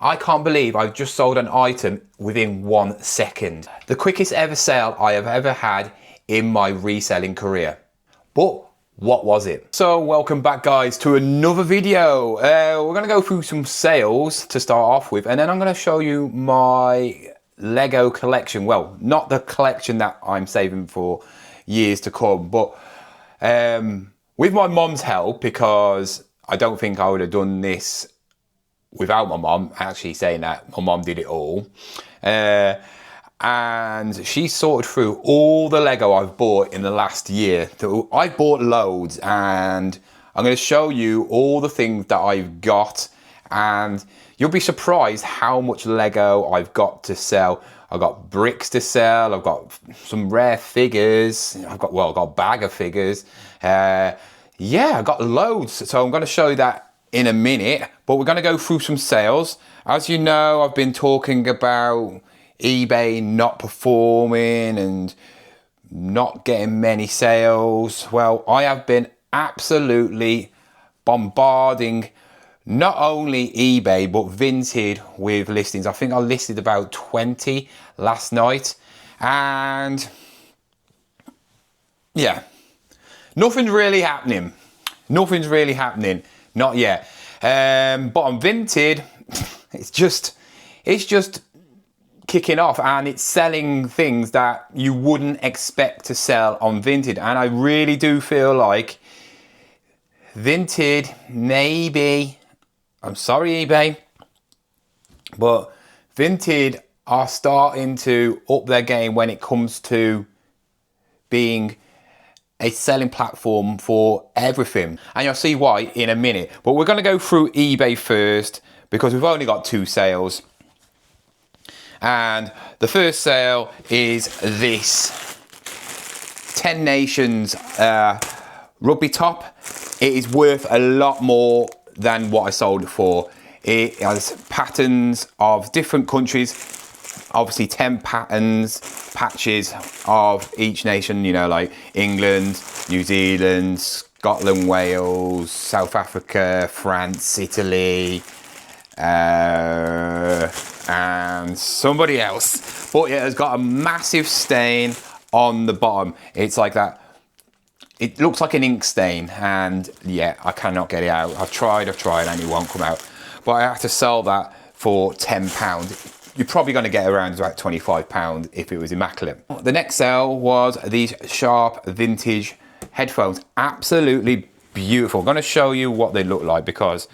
I can't believe I've just sold an item within 1 second. The quickest ever sale I have ever had in my reselling career. But what was it? So welcome back guys to another video. We're gonna go through some sales to start off with, and then I'm gonna show you my Lego collection. Well, not the collection that I'm saving for years to come, but with my mom's help, because I don't think I would have done this without my mom. Actually saying that, my mom did it all. And she sorted through all the Lego I've bought in the last year. I bought loads, and I'm going to show you all the things that I've got, and you'll be surprised how much Lego I've got to sell. I've got bricks to sell, I've got some rare figures, I've got a bag of figures. Yeah, I've got loads, so I'm going to show you that in a minute, but we're going to go through some sales. As you know, I've been talking about eBay not performing and not getting many sales. Well, I have been absolutely bombarding not only eBay but Vinted with listings. I think I listed about 20 last night, and yeah, nothing's really happening. Nothing's really happening. Not yet. But on Vinted, it's just kicking off, and it's selling things that you wouldn't expect to sell on Vinted. And I really do feel like Vinted, maybe, I'm sorry eBay, but Vinted are starting to up their game when it comes to being a selling platform for everything, and you'll see why in a minute. But we're going to go through eBay first because we've only got 2 sales, and the first sale is this 10 Nations rugby top. It is worth a lot more than what I sold it for. It has patterns of different countries. Obviously 10 patches of each nation, you know, like England, New Zealand, Scotland, Wales, South Africa, France, Italy, and somebody else. But it has got a massive stain on the bottom. It's like that. It looks like an ink stain, and yeah, I cannot get it out. I've tried, and it won't come out. But I have to sell that for £10. You're probably going to get around about £25 if it was immaculate. The next sale was these Sharp vintage headphones. Absolutely beautiful. I'm going to show you what they look like because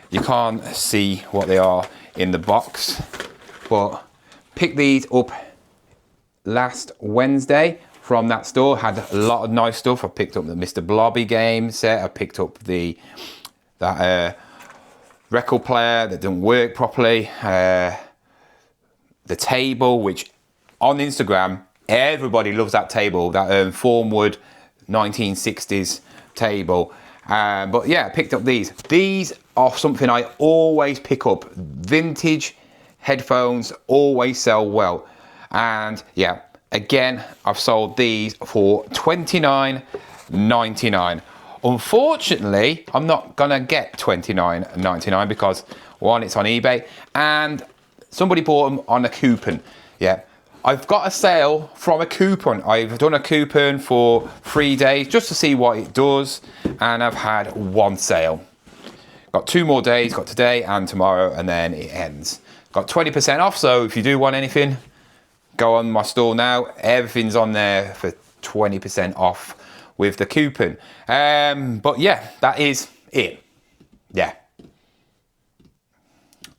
you can't see what they are in the box. But picked these up last Wednesday from that store. Had a lot of nice stuff. I picked up the Mr. Blobby game set. I picked up that record player that didn't work properly. The table, which on Instagram, everybody loves that table, that Formwood 1960s table. But yeah, I picked up these. These are something I always pick up. Vintage headphones always sell well. And yeah, again, I've sold these for $29.99. Unfortunately, I'm not gonna get $29.99 because one, it's on eBay, and somebody bought them on a coupon. Yeah, I've got a sale from a coupon. I've done a coupon for 3 days just to see what it does, and I've had 1 sale. Got 2 more days, got today and tomorrow, and then it ends. Got 20% off, so if you do want anything, go on my store now. Everything's on there for 20% off with the coupon. But yeah, that is it. Yeah.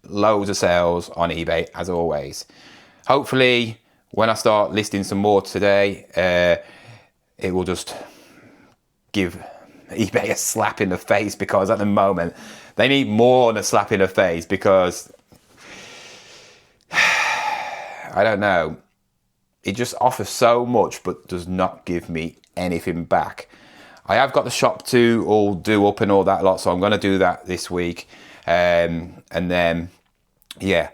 Loads of sales on eBay as always. Hopefully when I start listing some more today, it will just give eBay a slap in the face, because at the moment they need more than a slap in the face, because I don't know, it just offers so much but does not give me anything back. I have got the shop to all do up and all that lot, so I'm going to do that this week, and then yeah,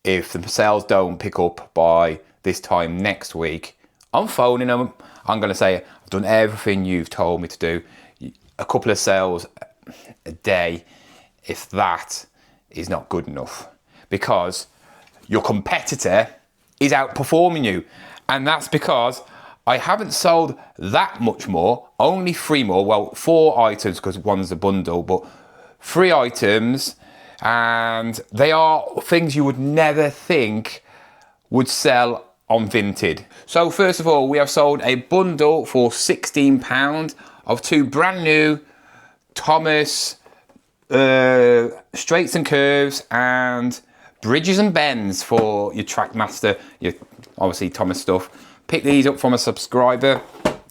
if the sales don't pick up by this time next week, I'm phoning them. I'm going to say, I've done everything you've told me to do. A couple of sales a day, if that is not good enough. because your competitor is outperforming you. And that's because I haven't sold that much more, only 3 more, well, 4 items because one's a bundle, but 3 items, and they are things you would never think would sell on Vinted. So first of all, we have sold a bundle for £16 of 2 brand new Thomas straights and curves and bridges and bends for your Trackmaster, your obviously Thomas stuff. Picked these up from a subscriber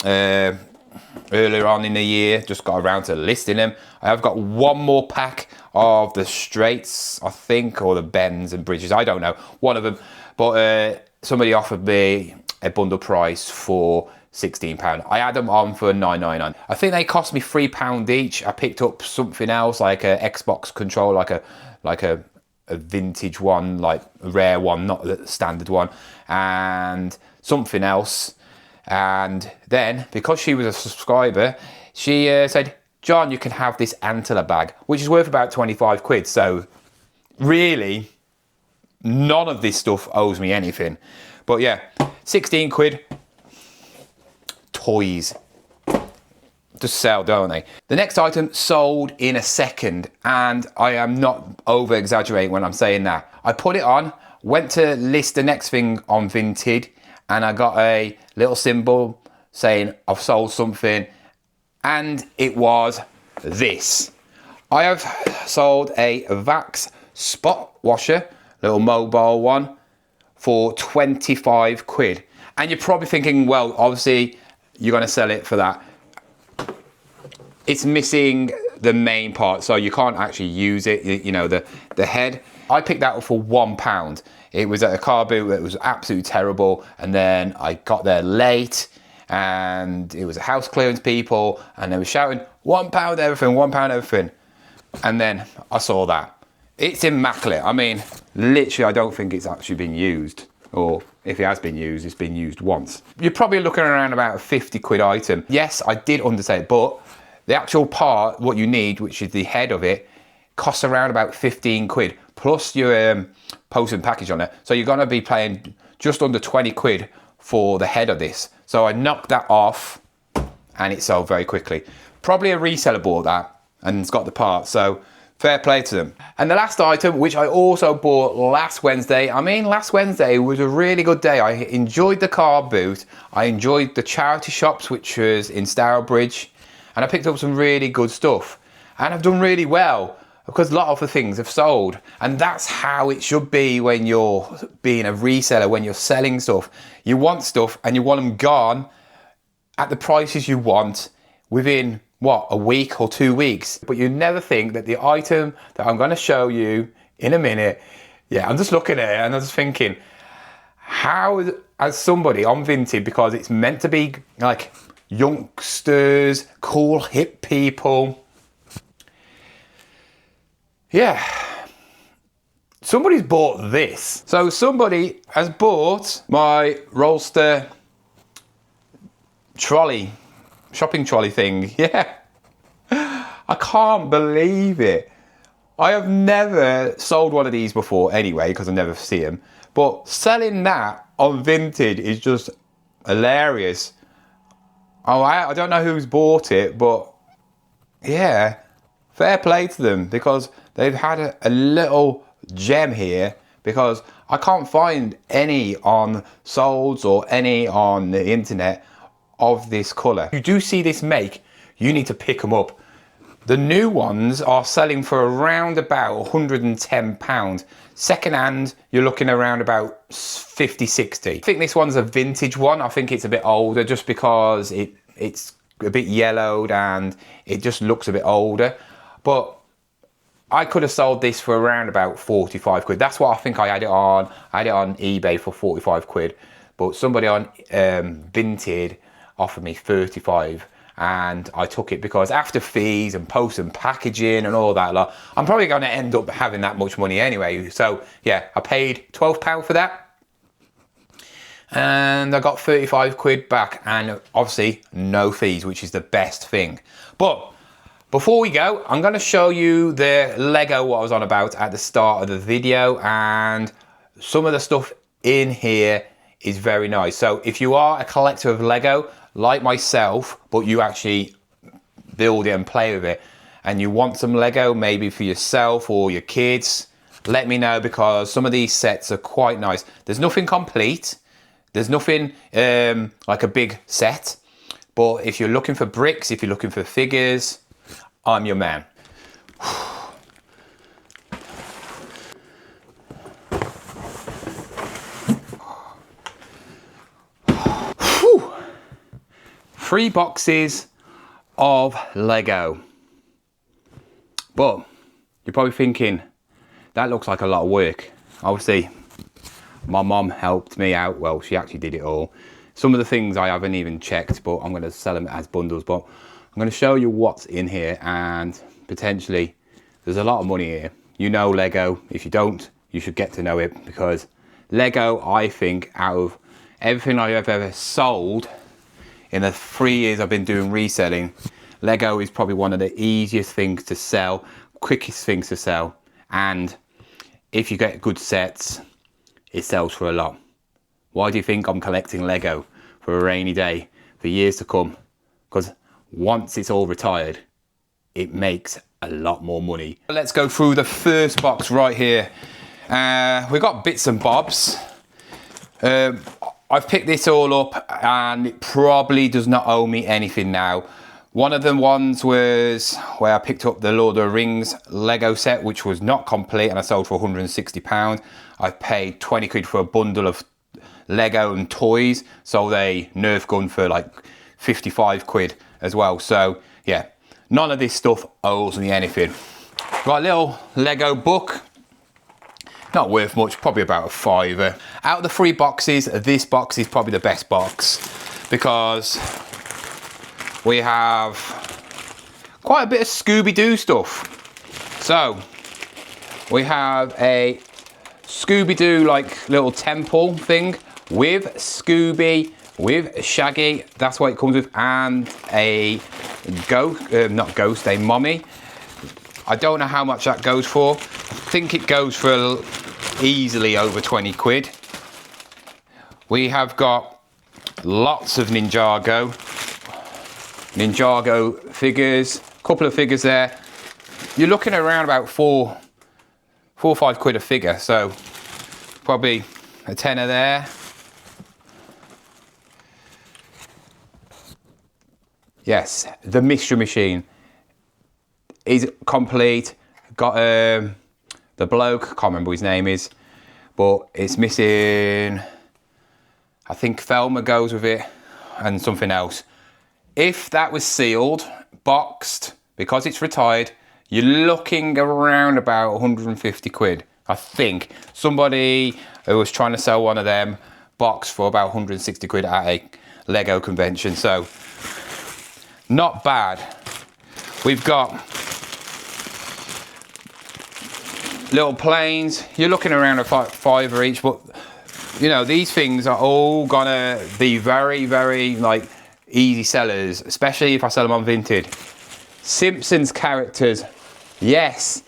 earlier on in the year, just got around to listing them. I have got 1 more pack of the straights, I think, or the bends and bridges, I don't know, one of them. But somebody offered me a bundle price for £16. I had them on for £9.99. I think they cost me £3 each. I picked up something else, like a Xbox controller, like a vintage one, like a rare one, not the standard one, and something else. And then, because she was a subscriber, she said, John, you can have this Antler bag, which is worth about 25 quid. So really, none of this stuff owes me anything. But yeah, 16 quid, toys. Just sell, don't they? The next item sold in a second, and I am not over exaggerating when I'm saying that. I put it on, went to list the next thing on Vinted, and I got a little symbol saying I've sold something, and it was this. I have sold a Vax spot washer, little mobile one, for 25 quid. And you're probably thinking, well, obviously you're going to sell it for that. It's missing the main part, so you can't actually use it, you know, the head. I picked that up for £1. It was at a car boot that was absolutely terrible, and then I got there late, and it was a house clearance people, and they were shouting, £1 everything, £1 everything. And then I saw that. It's immaculate. I mean, literally, I don't think it's actually been used, or if it has been used, it's been used once. You're probably looking around about a 50 quid item. Yes, I did understate it, but the actual part, what you need, which is the head of it, costs around about 15 quid, plus your post and package on it. So you're gonna be paying just under 20 quid for the head of this. So I knocked that off and it sold very quickly. Probably a reseller bought that and it's got the part, so fair play to them. And the last item, which I also bought last Wednesday, I mean, last Wednesday was a really good day. I enjoyed the car boot, I enjoyed the charity shops, which was in Stourbridge, and I picked up some really good stuff. And I've done really well because a lot of the things have sold. And that's how it should be when you're being a reseller, when you're selling stuff. You want stuff and you want them gone at the prices you want within, what, a week or 2 weeks. But you never think that the item that I'm going to show you in a minute, yeah, I'm just looking at it and I'm just thinking, how, as somebody on Vinted, because it's meant to be like youngsters, cool, hip people. Yeah. Somebody's bought this. So somebody has bought my Rollster trolley, shopping trolley thing. Yeah. I can't believe it. I have never sold one of these before anyway, because I never see them. But selling that on Vinted is just hilarious. Oh, I don't know who's bought it, but yeah, fair play to them, because they've had a little gem here, because I can't find any on Solds or any on the internet of this colour. If you do see this make, you need to pick them up. The new ones are selling for around about £110. Second hand, you're looking around about 50, 60. I think this one's a vintage one. I think it's a bit older just because it's a bit yellowed and it just looks a bit older. But I could have sold this for around about 45 quid. That's what I think I had it on. I had it on eBay for 45 quid. But somebody on Vinted offered me 35. And I took it because after fees and post and packaging and all that lot, I'm probably going to end up having that much money anyway. So yeah, I paid £12 for that. And I got 35 quid back, and obviously no fees, which is the best thing. But Before we go, I'm going to show you the Lego what I was on about at the start of the video, and some of the stuff in here is very nice. So if you are a collector of Lego like myself, but you actually build it and play with it, and you want some Lego maybe for yourself or your kids, let me know, because some of these sets are quite nice. There's nothing complete, there's nothing like a big set, but if you're looking for bricks, if you're looking for figures, I'm your man. Whew. 3 boxes of Lego. But you're probably thinking, that looks like a lot of work. Obviously, my mom helped me out. Well, she actually did it all. Some of the things I haven't even checked, but I'm going to sell them as bundles. But I'm going to show you what's in here, and potentially there's a lot of money here. You know Lego. If you don't, you should get to know it, because Lego, I think, out of everything I've ever sold in the 3 years I've been doing reselling, Lego is probably one of the easiest things to sell, quickest things to sell, and if you get good sets, it sells for a lot. Why do you think I'm collecting Lego for a rainy day for years to come? Because once it's all retired, it makes a lot more money. Let's go through the first box right here. We've got bits and bobs. I've picked this all up, and it probably does not owe me anything now. One of the ones was where I picked up the Lord of the Rings Lego set, which was not complete, and I sold for £160. I paid 20 quid for a bundle of Lego and toys, sold a Nerf gun for like 55 quid as well. So yeah, none of this stuff owes me anything. Got a little Lego book, not worth much, probably about a £5. Out of the 3 boxes, this box is probably the best box, because we have quite a bit of Scooby-Doo stuff. So we have a Scooby-Doo like little temple thing with Scooby, with Shaggy, that's what it comes with, and a a mummy. I don't know how much that goes for. I think it goes for easily over 20 quid. We have got lots of Ninjago figures, a couple of figures there. You're looking around about 4 or 5 quid a figure, so probably a tenner there. Yes, the Mystery Machine is complete. Got the bloke, can't remember what his name is, but it's missing, I think Thelma goes with it, and something else. If that was sealed, boxed, because it's retired, you're looking around about 150 quid. I think somebody who was trying to sell one of them boxed for about 160 quid at a Lego convention. So not bad. We've got little planes. You're looking around a £5 each, but you know, these things are all gonna be very, very like easy sellers, especially if I sell them on Vinted. Simpsons characters, yes.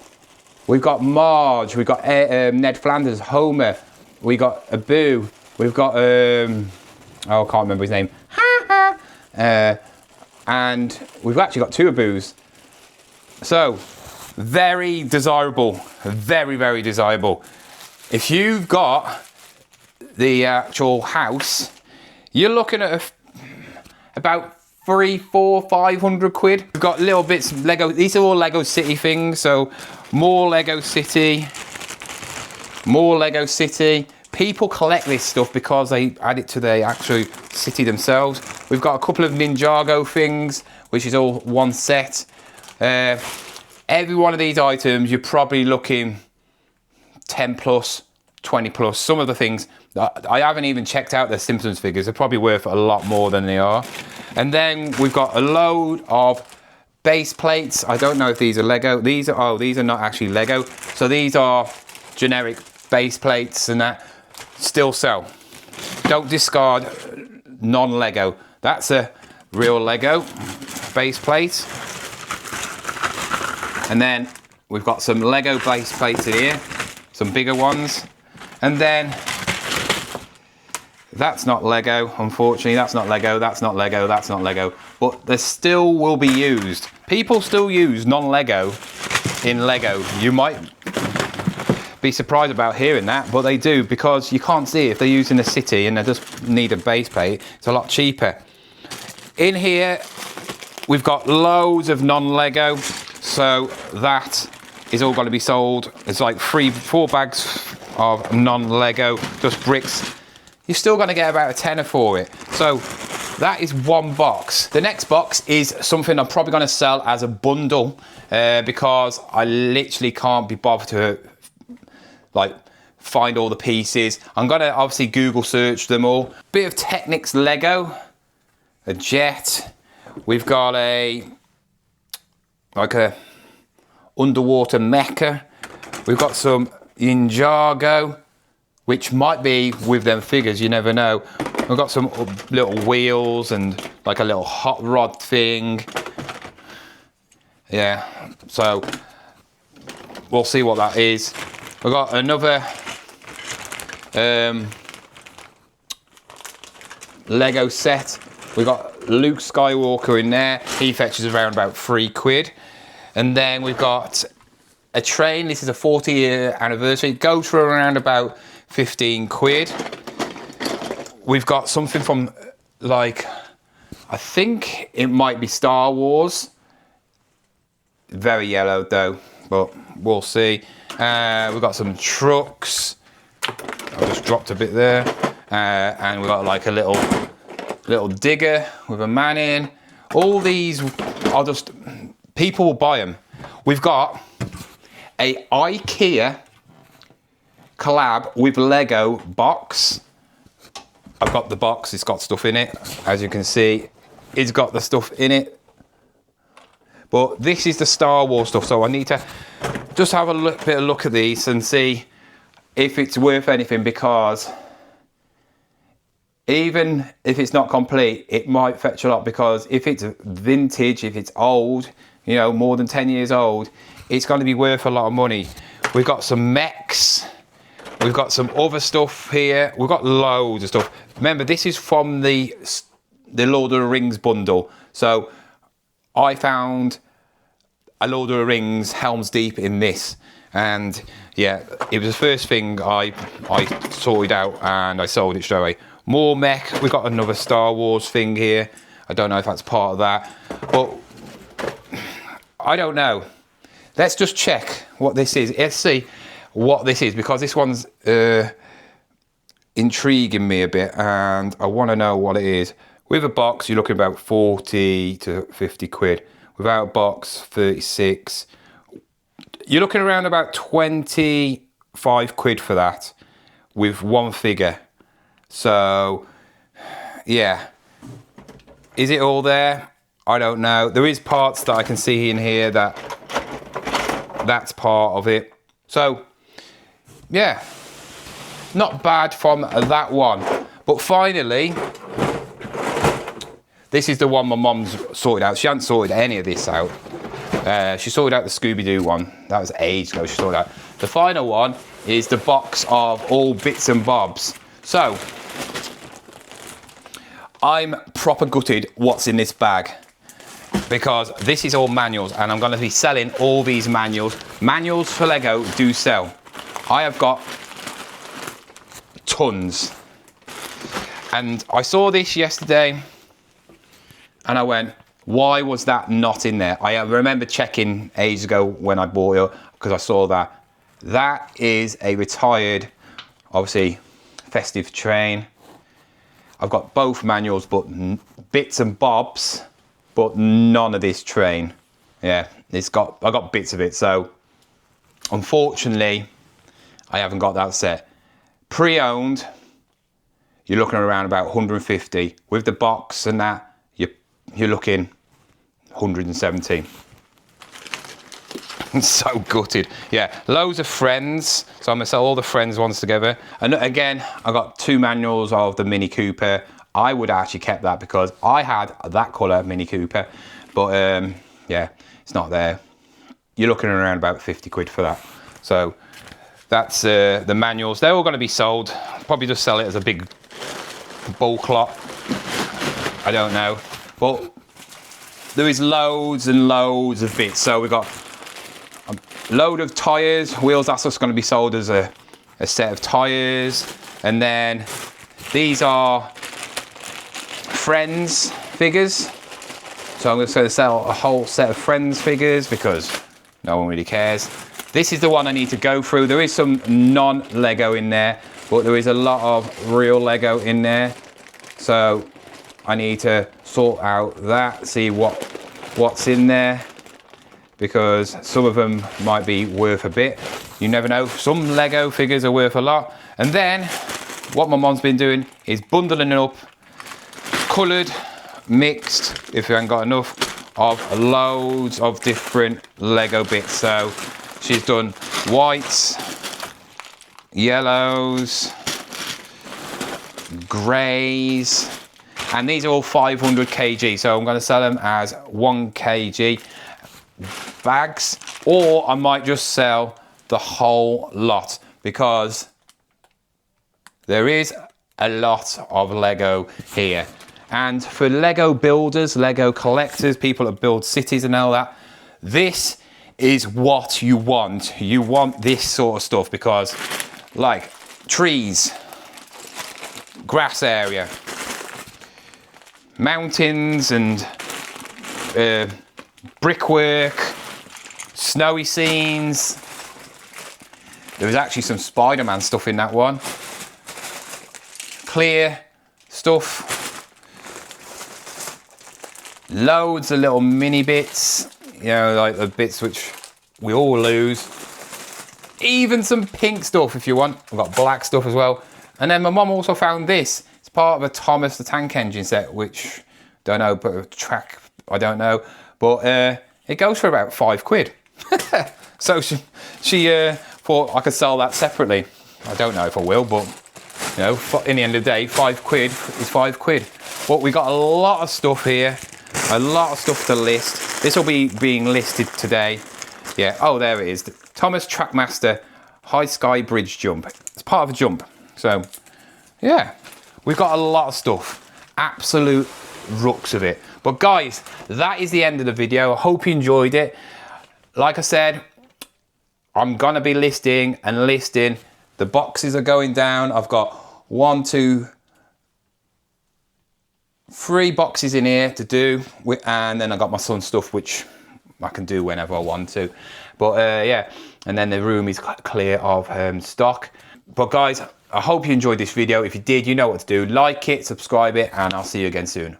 We've got Marge, we've got Ned Flanders, Homer, we got Abu, we've got oh, I can't remember his name. And we've actually got 2 Abus. So very desirable, very, very desirable. If you've got the actual house, you're looking at about 300, 400, 500 quid. We've got little bits of Lego. These are all Lego City things. So more Lego City, more Lego City. People collect this stuff because they add it to their actual city themselves. We've got a couple of Ninjago things, which is all one set. Every one of these items, you're probably looking 10 plus, 20 plus. Some of the things, I haven't even checked out the Simpsons figures. They're probably worth a lot more than they are. And then we've got a load of base plates. I don't know if these are Lego. These are not actually Lego. So these are generic base plates, and that still sell. Don't discard non-Lego. That's a real Lego base plate. And then we've got some Lego base plates in here, some bigger ones. And then that's not Lego, unfortunately. That's not Lego, that's not Lego, that's not Lego. But they still will be used. People still use non-Lego in Lego. You might be surprised about hearing that, but they do, because you can't see if they're used in the city and they just need a base plate. It's a lot cheaper. In here, we've got loads of non-Lego, so that is all going to be sold. It's like 4 bags of non-Lego, just bricks. You're still going to get about a tenner for it. So that is one box. The next box is something I'm probably going to sell as a bundle, because I literally can't be bothered to like find all the pieces. I'm going to obviously Google search them all. Bit of Technics Lego, a jet. We've got a underwater mecha. We've got some Ninjago, which might be with them figures, you never know. We've got some little wheels and like a little hot rod thing. Yeah, so we'll see what that is. We've got another Lego set. We've got Luke Skywalker in there. He fetches around about £3. And then we've got a train. This is a 40-year anniversary. It goes for around about £15. We've got something from, like, I think it might be Star Wars. Very yellow though, but we'll see. We've got some trucks. I just dropped a bit there. And we've got like a little digger with a man in. All these are just, people will buy them. We've got a IKEA collab with Lego box. I've got the box, it's got stuff in it. As you can see, it's got the stuff in it. But this is the Star Wars stuff, so I need to just have a bit of look at these and see if it's worth anything, because even if it's not complete, it might fetch a lot, because if it's vintage, if it's old, you know, more than 10 years old, it's going to be worth a lot of money. We've got some mechs. We've got some other stuff here. We've got loads of stuff. Remember, this is from the Lord of the Rings bundle. So I found a Lord of the Rings Helm's Deep in this. And yeah, it was the first thing I sorted out, and I sold it straight away. More mech. We've got another Star Wars thing here. I don't know if that's part of that, but I don't know. Let's just check what this is. Let's see what this is, because this one's intriguing me a bit, and I want to know what it is. With a box, you're looking about 40 to 50 quid. Without a box, 36. You're looking around about 25 quid for that, with one figure. So, yeah. Is it all there? I don't know. There is parts that I can see in here that's part of it. So, yeah. Not bad from that one. But finally, this is the one my mum's sorted out. She hasn't sorted any of this out. She sorted out the Scooby-Doo one. That was ages ago she sorted out. The final one is the box of all bits and bobs. So, I'm proper gutted what's in this bag, because this is all manuals, and I'm going to be selling all these manuals. Manuals for Lego do sell. I have got tons. And I saw this yesterday, and I went, why was that not in there? I remember checking ages ago when I bought it, because I saw that. That is a retired, obviously, festive train. I've got both manuals, but bits and bobs, but none of this train. Yeah, I got bits of it, so unfortunately, I haven't got that set. Pre-owned, you're looking around about 150. With the box and that, you're looking 117. I'm so gutted. Yeah, loads of Friends. So I'm gonna sell all the Friends ones together. And again, I got 2 manuals of the Mini Cooper. I would actually kept that, because I had that colour Mini Cooper, but yeah, it's not there. you're looking around about 50 quid for that. So that's the manuals. They're all going to be sold. Probably just sell it as a big bulk lot. I don't know. But there is loads and loads of bits. So we've got a load of tyres, wheels. That's just going to be sold as a set of tyres. And then these are Friends figures. So I'm just going to sell a whole set of Friends figures because no one really cares. This is the one I need to go through. There is some non-Lego in there, but there is a lot of real Lego in there. So I need to sort out that, see what's in there, because some of them might be worth a bit. You never know. Some Lego figures are worth a lot. And then what my mom's been doing is bundling up coloured, mixed, if you haven't got enough, of loads of different Lego bits. So she's done whites, yellows, greys, and these are all 500 kg. So I'm going to sell them as 1 kg bags, or I might just sell the whole lot because there is a lot of Lego here. And for Lego builders, Lego collectors, people that build cities and all that, this is what you want. You want this sort of stuff because, like, trees, grass area, mountains and brickwork, snowy scenes. There was actually some Spider-Man stuff in that one. Clear stuff. Loads of little mini bits, you know, like the bits which we all lose. Even some pink stuff if you want. I've got black stuff as well. And then my mum also found this. It's part of a Thomas the Tank Engine set, which, don't know, but a track, I don't know. But it goes for about 5 quid. So she thought I could sell that separately. I don't know if I will, but, you know, in the end of the day, 5 quid is 5 quid. But we got a lot of stuff here. A lot of stuff to list. This will be being listed today. Yeah, oh, there it is. The Thomas Trackmaster High Sky Bridge Jump. It's part of a jump. So, yeah, we've got a lot of stuff. Absolute rucks of it. But guys, that is the end of the video. I hope you enjoyed it. Like I said, I'm going to be listing and listing. The boxes are going down. I've got 1, 2, 3 boxes in here to do, and then I got my son's stuff which I can do whenever I want to. But yeah, and then the room is clear of stock. But guys, I hope you enjoyed this video. If you did, you know what to do. Like it, subscribe it, and I'll see you again soon.